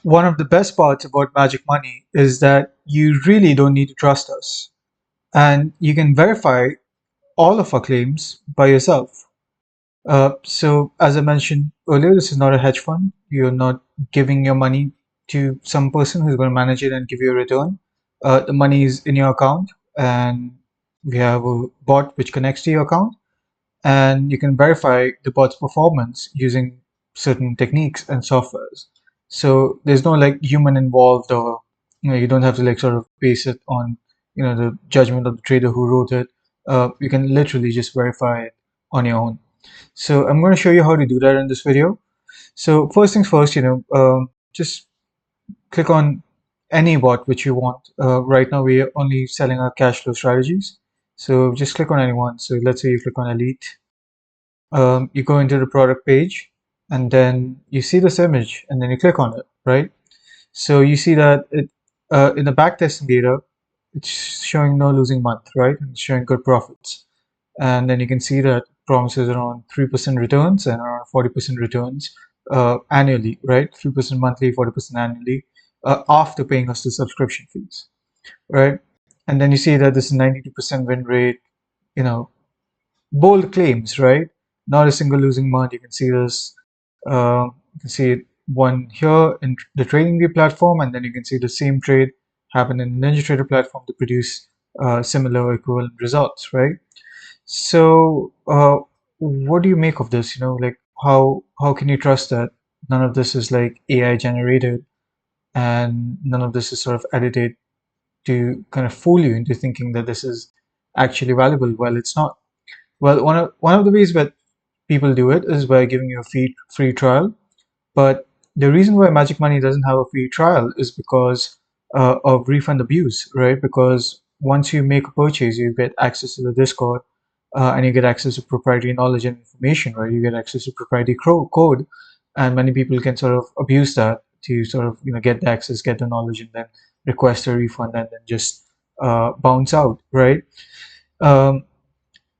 One of the best parts about Magic Money is that you really don't need to trust us, and you can verify all of our claims by yourself. So, as I mentioned earlier, this is not a hedge fund. You're not giving your money to some person who's going to manage it and give you a return. The money is in your account, and we have a bot which connects to your account, and you can verify the bot's performance using certain techniques and softwares. So there's no like human involved, or you don't have to like sort of base it on the judgment of the trader who wrote it. You can literally just verify it on your own. So I'm going to show you how to do that in this video. So first things first, just click on any bot which you want. Right now we are only selling our cash flow strategies. So just click on anyone. So let's say you click on Elite. You go into the product page, and then you see this image, and then you click on it, right? So you see that in the backtesting data, it's showing no losing month, right? And it's showing good profits. And then you can see that promises around 3% returns and around 40% returns annually, right? 3% monthly, 40% annually, after paying us the subscription fees, right? And then you see that this is 92% win rate, you know, bold claims, right? Not a single losing month. You can see this. You can see one here in the TradingView platform, and then you can see the same trade happen in NinjaTrader platform to produce similar equivalent results, right? So, what do you make of this? Like how can you trust that none of this is like AI generated and none of this is sort of edited to kind of fool you into thinking that this is actually valuable while it's not? Well, one of the ways that people do it is by giving you a free trial. But the reason why Magic Money doesn't have a free trial is because of refund abuse, right? Because once you make a purchase, you get access to the Discord, and you get access to proprietary knowledge and information, right? You get access to proprietary code, and many people can sort of abuse that to sort of get the access, get the knowledge, and then request a refund and then just bounce out, right? Um,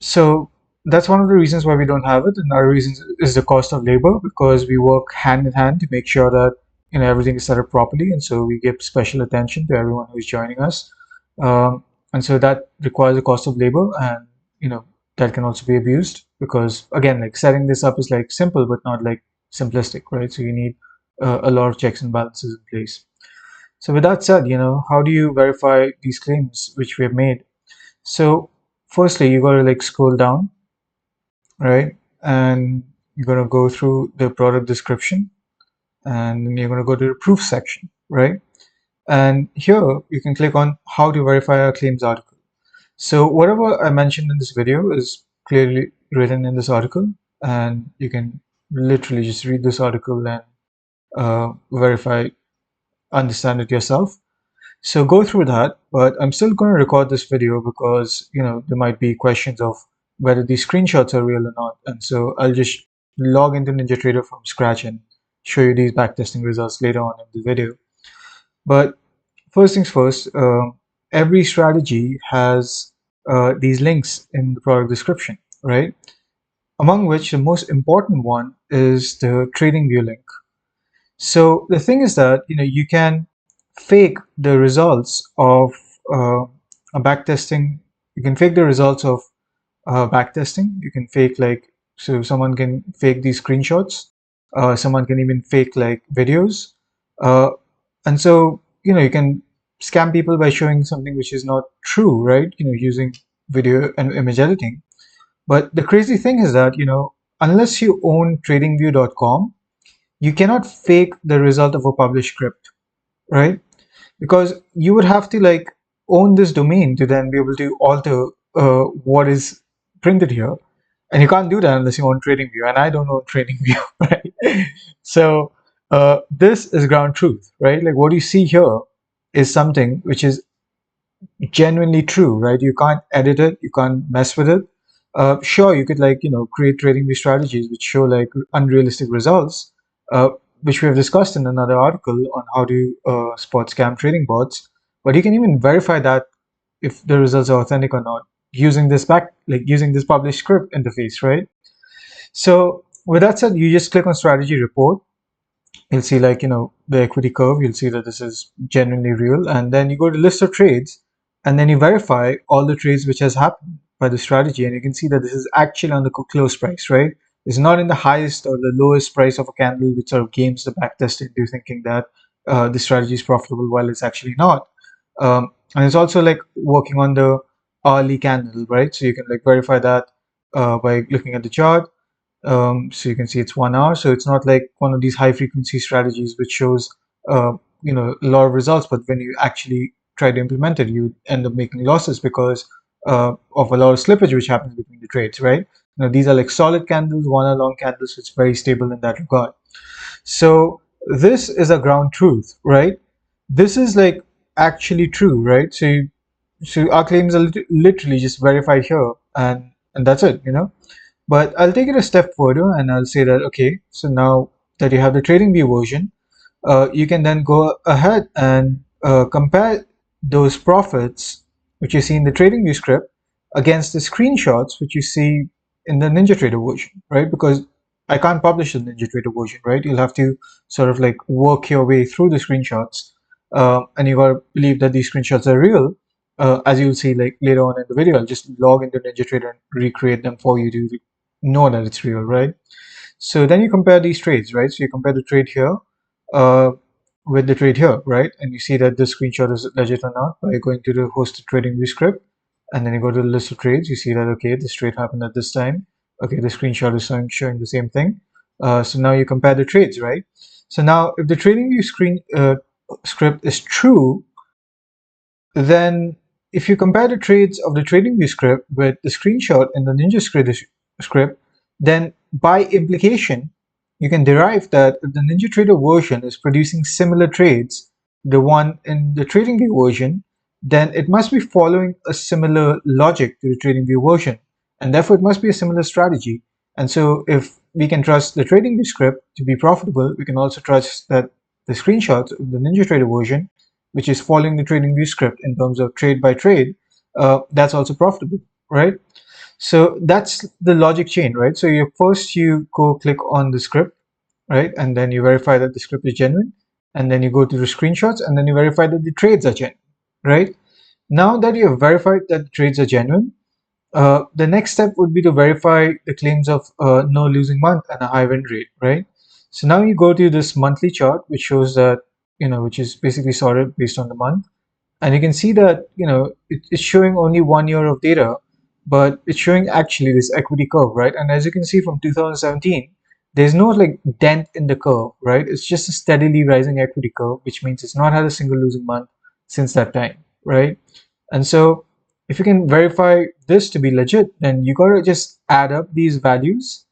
so that's one of the reasons why we don't have it. Another reason is the cost of labor, because we work hand in hand to make sure that everything is set up properly, and so we give special attention to everyone who is joining us. And so that requires a cost of labor, and that can also be abused because again, like setting this up is like simple but not like simplistic, right? So you need a lot of checks and balances in place. So with that said, how do you verify these claims which we have made? So firstly, you got to like scroll down, right? And you're going to go through the product description, and then you're going to go to the proof section, right? And here you can click on how to verify a claims article. So whatever I mentioned in this video is clearly written in this article, and you can literally just read this article and verify, understand it yourself. So go through that, but I'm still going to record this video because there might be questions of whether these screenshots are real or not, and so I'll just log into NinjaTrader from scratch and show you these backtesting results later on in the video. But first things first, every strategy has these links in the product description, right? Among which the most important one is the TradingView link. So the thing is that you can fake the results of a backtesting. You can fake the results of backtesting. You can fake like, so someone can fake these screenshots. Someone can even fake like videos, uh, and so you can scam people by showing something which is not true, right? Using video and image editing. But the crazy thing is that unless you own TradingView.com, you cannot fake the result of a published script, right? Because you would have to like own this domain to then be able to alter what is printed here, and you can't do that unless you own TradingView, and I don't own TradingView, right? So this is ground truth, right? Like what you see here is something which is genuinely true, right? You can't edit it, you can't mess with it. Sure, you could like create TradingView strategies which show like unrealistic results, uh, which we have discussed in another article on how to spot scam trading bots. But you can even verify that if the results are authentic or not using using this published script interface, right? So with that said, you just click on strategy report, you'll see like, the equity curve, you'll see that this is genuinely real. And then you go to list of trades, and then you verify all the trades which has happened by the strategy. And you can see that this is actually on the close price, right? It's not in the highest or the lowest price of a candle, which sort of games the backtest into thinking that the strategy is profitable while it's actually not. And it's also like working on the hourly candle, right? So you can like verify that by looking at the chart. So you can see it's 1 hour. So it's not like one of these high frequency strategies which shows uh, a lot of results, but when you actually try to implement it, you end up making losses because of a lot of slippage which happens between the trades, right? These are like solid candles, 1 hour long candles, so it's very stable in that regard. So this is a ground truth, right? This is like actually true, right? So our claims are literally just verified here, and that's it. But I'll take it a step further and I'll say that, okay, so now that you have the TradingView version, you can then go ahead and compare those profits which you see in the TradingView script against the screenshots which you see in the NinjaTrader version, right? Because I can't publish the NinjaTrader version, right? You'll have to sort of like work your way through the screenshots, and you gotta believe that these screenshots are real. As you'll see like later on in the video, I'll just log into NinjaTrader and recreate them for you to know that it's real, right? So then you compare these trades, right? So you compare the trade here uh, with the trade here, right? And you see that this screenshot is legit or not by going to the hosted trading view script. And then you go to the list of trades. You see that, okay, this trade happened at this time. Okay, the screenshot is showing the same thing. So now you compare the trades, right? So now if the trading view script is true, then if you compare the trades of the TradingView script with the screenshot in the script, then by implication, you can derive that if the NinjaTrader version is producing similar trades, the one in the TradingView version, then it must be following a similar logic to the TradingView version, and therefore it must be a similar strategy. And so if we can trust the TradingView script to be profitable, we can also trust that the screenshots of the NinjaTrader version, which is following the TradingView script in terms of trade by trade, that's also profitable, right? So that's the logic chain, right? So you go click on the script, right? And then you verify that the script is genuine. And then you go to the screenshots and then you verify that the trades are genuine, right? Now that you have verified that the trades are genuine, the next step would be to verify the claims of no losing month and a high win rate, right? So now you go to this monthly chart, which shows that, which is basically sorted based on the month. And you can see that, it's showing only 1 year of data, but it's showing actually this equity curve, right? And as you can see from 2017, there's no like dent in the curve, right? It's just a steadily rising equity curve, which means it's not had a single losing month since that time, right? And so if you can verify this to be legit, then you gotta just add up these values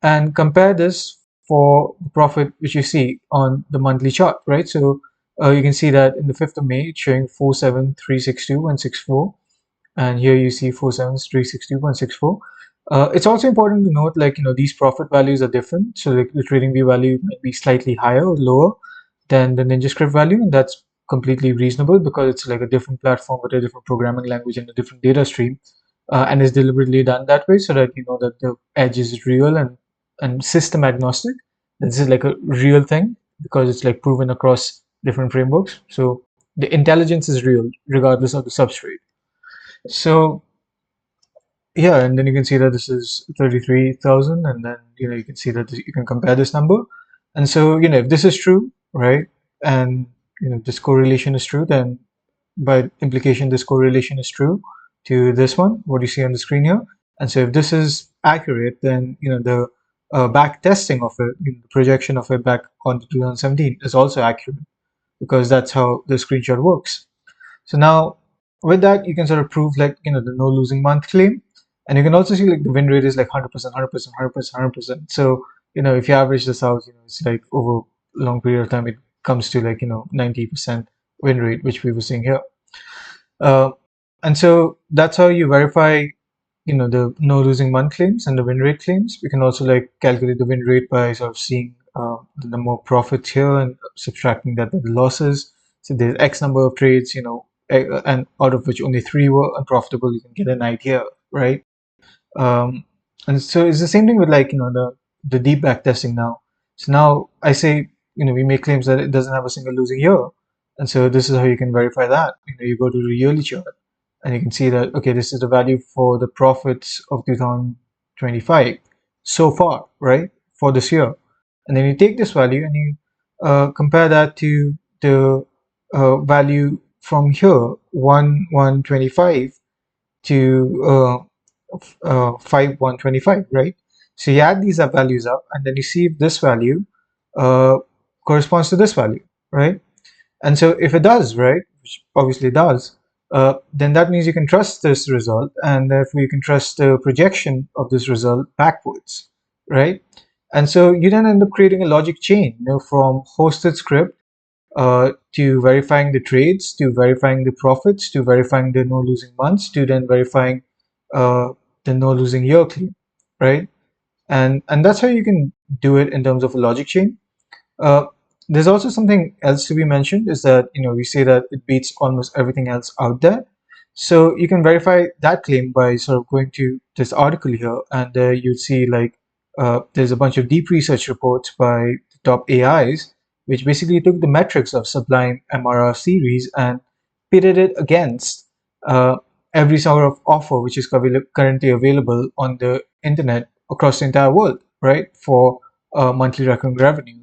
and compare this for the profit which you see on the monthly chart, right? So you can see that in the 5th of May, it's showing 47362164, and here you see 47362164. It's also important to note, like, these profit values are different. So like the trading view value might be slightly higher or lower than the NinjaScript value, and that's completely reasonable because it's like a different platform with a different programming language and a different data stream, and is deliberately done that way so that you know that the edge is real and system agnostic. This is like a real thing because it's like proven across different frameworks. So the intelligence is real regardless of the substrate. So yeah, and then you can see that this is 33,000, and then you can see that you can compare this number. And so if this is true, right, and this correlation is true, then by implication this correlation is true to this one, what you see on the screen here. And so if this is accurate, then the back testing of it, the projection of it back on 2017 is also accurate because that's how the screenshot works. So now with that, you can sort of prove like, the no losing month claim. And you can also see like the win rate is like 100%, 100%, 100%, 100%. So, if you average this out, it's like over a long period of time, it comes to like, 90% win rate, which we were seeing here. Uh, and so that's how you verify, the no losing month claims and the win rate claims. We can also like calculate the win rate by sort of seeing the number of profits here and subtracting that by the losses. So there's X number of trades, and out of which only 3 were unprofitable. You can get an idea, right? And so it's the same thing with like the deep back testing now. So now I say we make claims that it doesn't have a single losing year. And so this is how you can verify that. You go to the yearly chart and you can see that, okay, this is the value for the profits of 2025 so far, right, for this year. And then you take this value and you compare that to the value from here, 125 to 5125, right? So you add these up values up and then you see if this value uh, corresponds to this value, right? And so if it does, right, which obviously it does, then that means you can trust this result, and therefore you can trust the projection of this result backwards, right? And so you then end up creating a logic chain, from hosted script to verifying the trades, to verifying the profits, to verifying the no losing months, to then verifying uh, the no losing year claim, right? And that's how you can do it in terms of a logic chain. uh, there's also something else to be mentioned, is that we say that it beats almost everything else out there. So you can verify that claim by sort of going to this article here, and you'd see like there's a bunch of deep research reports by the top AIs, which basically took the metrics of Sublime MRR series and pitted it against uh, every sort of offer which is currently available on the internet across the entire world, right? For monthly recurring revenue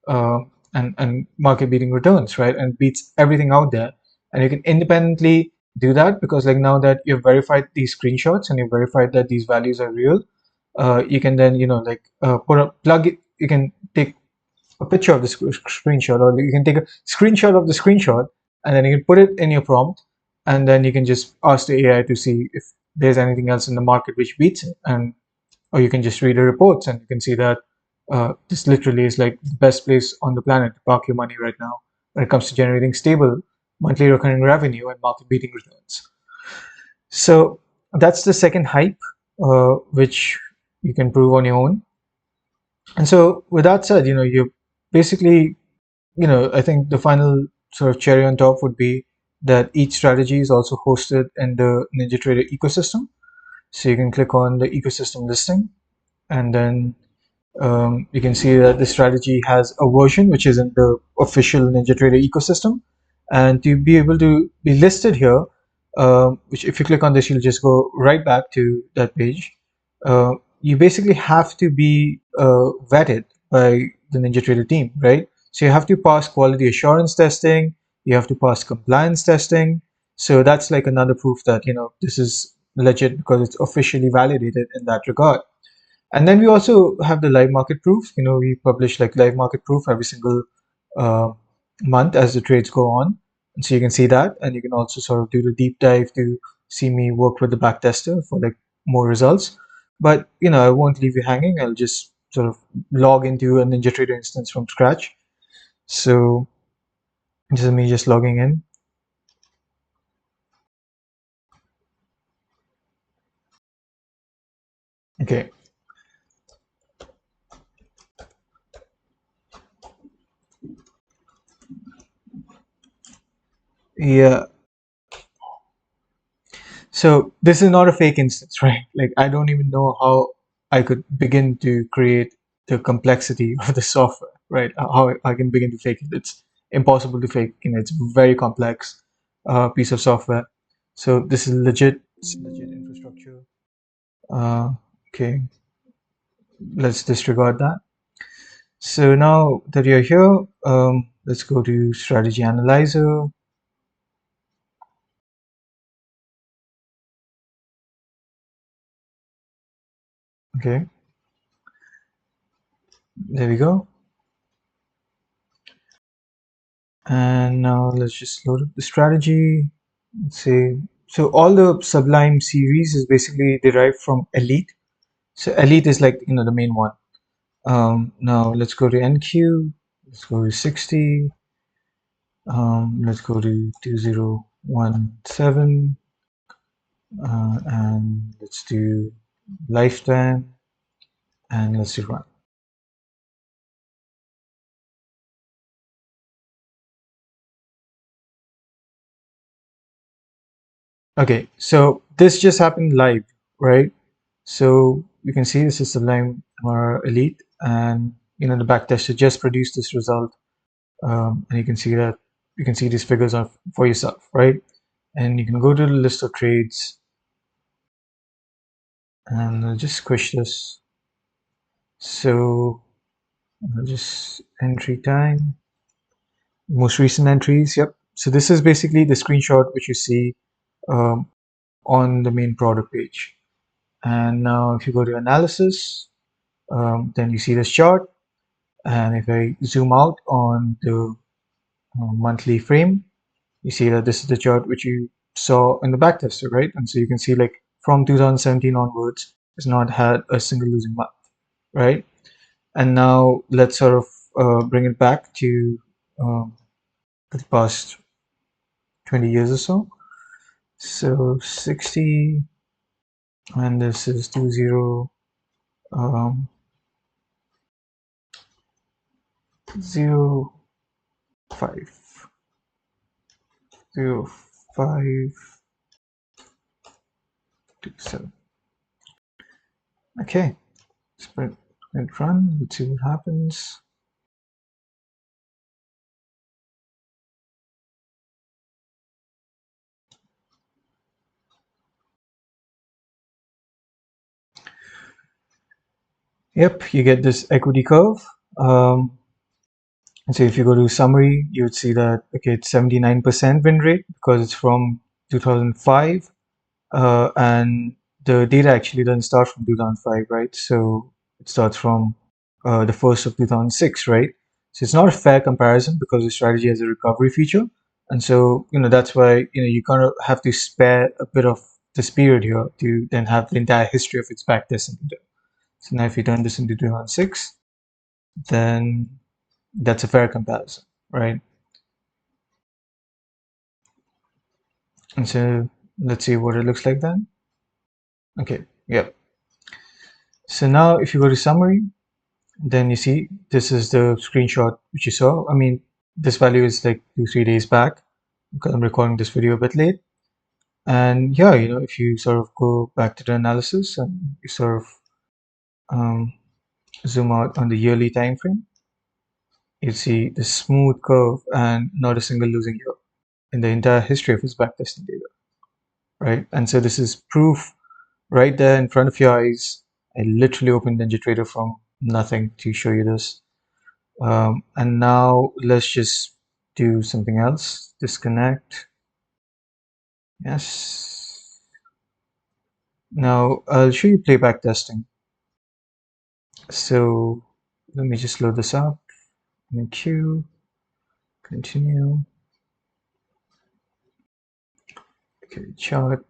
uh, and market beating returns, right? And beats everything out there. And you can independently do that because like now that you've verified these screenshots and you've verified that these values are real, you can then put a plug it. You can take a picture of the screenshot, or you can take a screenshot of the screenshot, and then you can put it in your prompt, and then you can just ask the AI to see if there's anything else in the market which beats it, and or you can just read the reports and you can see that this literally is like the best place on the planet to park your money right now when it comes to generating stable monthly recurring revenue and market beating returns. So that's the second hype, which you can prove on your own. And so with that said, you basically, I think the final sort of cherry on top would be that each strategy is also hosted in the NinjaTrader ecosystem. So you can click on the ecosystem listing, and then you can see that the strategy has a version which is in the official NinjaTrader ecosystem. And to be able to be listed here, which if you click on this, you'll just go right back to that page. You basically have to be vetted by the NinjaTrader team, right? So you have to pass quality assurance testing, you have to pass compliance testing. So that's like another proof that, this is legit because it's officially validated in that regard. And then we also have the live market proof. We publish like live market proof every single uh, month as the trades go on. And so you can see that, and you can also sort of do the deep dive to see me work with the back tester for like more results. But I won't leave you hanging. I'll just sort of log into a NinjaTrader instance from scratch. So this is me just logging in. Okay. Yeah. So this is not a fake instance, right? Like I don't even know how I could begin to create the complexity of the software, right? How I can begin to fake it. It's impossible to fake. It's a very complex piece of software. So this is legit. It's legit infrastructure. Okay, let's disregard that. So now that you're here, let's go to Strategy Analyzer. Okay, there we go. And now let's just load up the strategy. Let's see. So all the Sublime series is basically derived from Elite. So Elite is like the main one. Now let's go to NQ. Let's go to 60. Let's go to 2017. And let's do lifetime. And let's do run. Okay, so this just happened live, right? So you can see this is Sublime or Elite, and the backtester just produced this result, and you can see these figures for yourself, right? And you can go to the list of trades and I'll just squish this. So I'll just entry time, most recent entries. Yep. So this is basically the screenshot which you see um, on the main product page. And now if you go to analysis, then you see this chart. And if I zoom out on the monthly frame, you see that this is the chart which you saw in the backtester, right? And so you can see like from 2017 onwards, it's not had a single losing month, right? And now let's sort of bring it back to um, the past 20 years or so. So 60, and this is 20, 05, 0527. Okay, sprint and run. Let's see what happens. Yep, you get this equity curve. And so if you go to summary, you would see that, okay, it's 79% win rate because it's from 2005. And the data actually doesn't start from 2005, right? So it starts from the first of 2006, right? So it's not a fair comparison because the strategy has a recovery feature. And so, that's why, you kind of have to spare a bit of this period here to then have the entire history of its backtesting data. So now if you turn this into 2006, then that's a fair comparison, right? And so let's see what it looks like then. Okay, yep. So now if you go to summary, then you see this is the screenshot which you saw. I mean, this value is like 2-3 days back because I'm recording this video a bit late. And yeah, if you sort of go back to the analysis and you sort of um, zoom out on the yearly time frame, you see the smooth curve and not a single losing year in the entire history of his backtesting data, right? And so this is proof right there in front of your eyes. I literally opened NinjaTrader from nothing to show you this. And now let's just do something else. Disconnect. Yes. Now I'll show you playback testing. So let me just load this up. In queue. Continue. Okay, chart.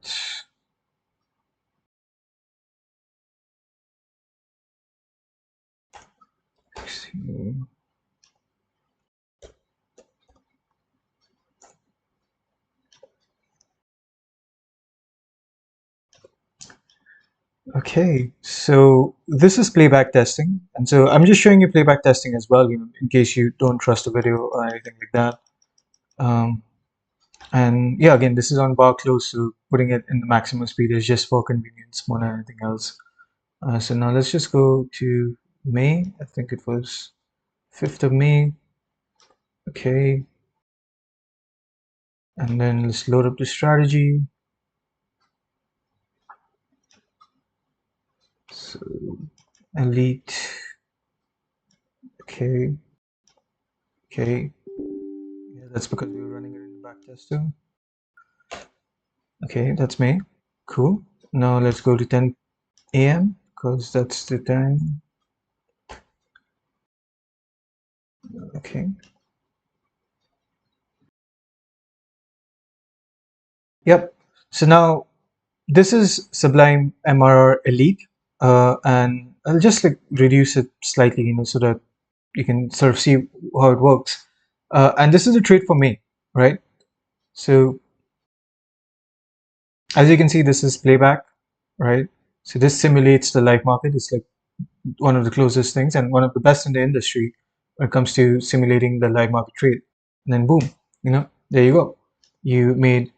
Okay, so this is playback testing, and so I'm just showing you playback testing as well, in case you don't trust the video or anything like that. And yeah, again, this is on bar close, so putting it in the maximum speed is just for convenience more than anything else. So now let's just go to May. I think it was 5th of May. Okay, and then let's load up the strategy. So elite. Okay. Okay. Yeah, that's because we were running it in the backtester. Okay, that's May. Cool. Now let's go to 10 a.m. because that's the time. Okay. Yep. So now this is Sublime MRR Elite, and I'll just like reduce it slightly, so that you can sort of see how it works. And this is a trade for May, right? So as you can see, this is playback, right? So this simulates the live market. It's like one of the closest things and one of the best in the industry when it comes to simulating the live market trade. And then boom, there you go. You made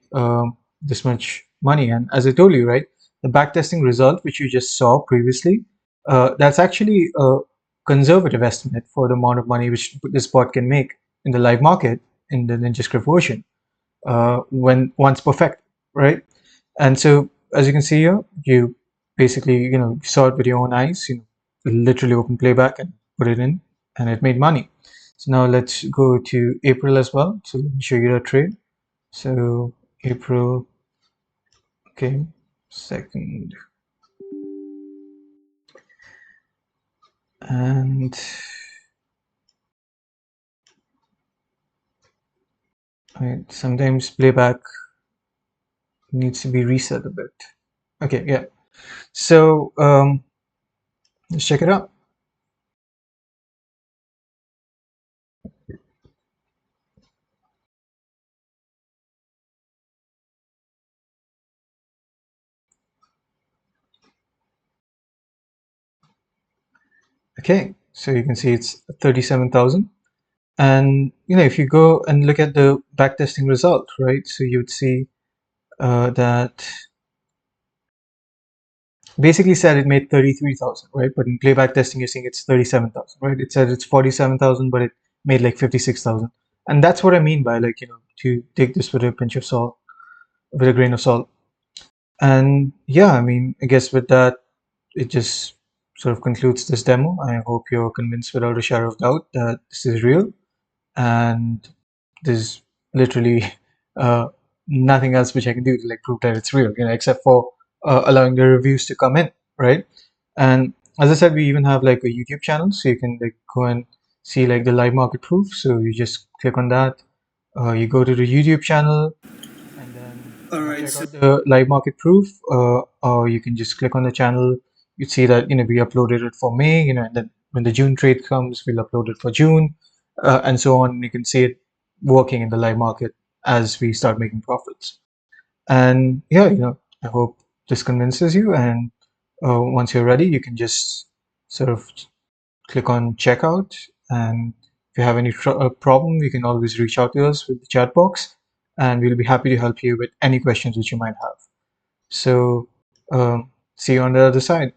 this much money. And as I told you, right, the backtesting result, which you just saw previously, that's actually a conservative estimate for the amount of money which this bot can make in the live market in the Ninja Script version when once perfect, right? And so, as you can see here, you basically, saw it with your own eyes. You literally open playback and put it in, and it made money. So now let's go to April as well. So let me show you the trade. So April, okay, second, and right, sometimes playback needs to be reset a bit. Okay, yeah. So let's check it out. Okay, so you can see it's 37,000. And if you go and look at the backtesting result, right? So you would see that basically said it made 33,000, right? But in playback testing, you're seeing it's 37,000, right? It said it's 47,000, but it made like 56,000. And that's what I mean by like, to take this with a pinch of salt, with a grain of salt. And yeah, I mean, I guess with that, it just sort of concludes this demo. I hope you're convinced without a shadow of doubt that this is real. And there's literally uh, nothing else which I can do to like prove that it's real, except for allowing the reviews to come in, right? And as I said, we even have like a YouTube channel, so you can like go and see like the live market proof. So you just click on that, you go to the YouTube channel, and then All right, check so out the live market proof, or you can just click on the channel. You see that we uploaded it for May, and then when the June trade comes, we'll upload it for June, and so on. You can see it working in the live market as we start making profits. And yeah, I hope this convinces you. And once you're ready, you can just sort of click on checkout. And if you have any problem, you can always reach out to us with the chat box, and we'll be happy to help you with any questions which you might have. So, see you on the other side.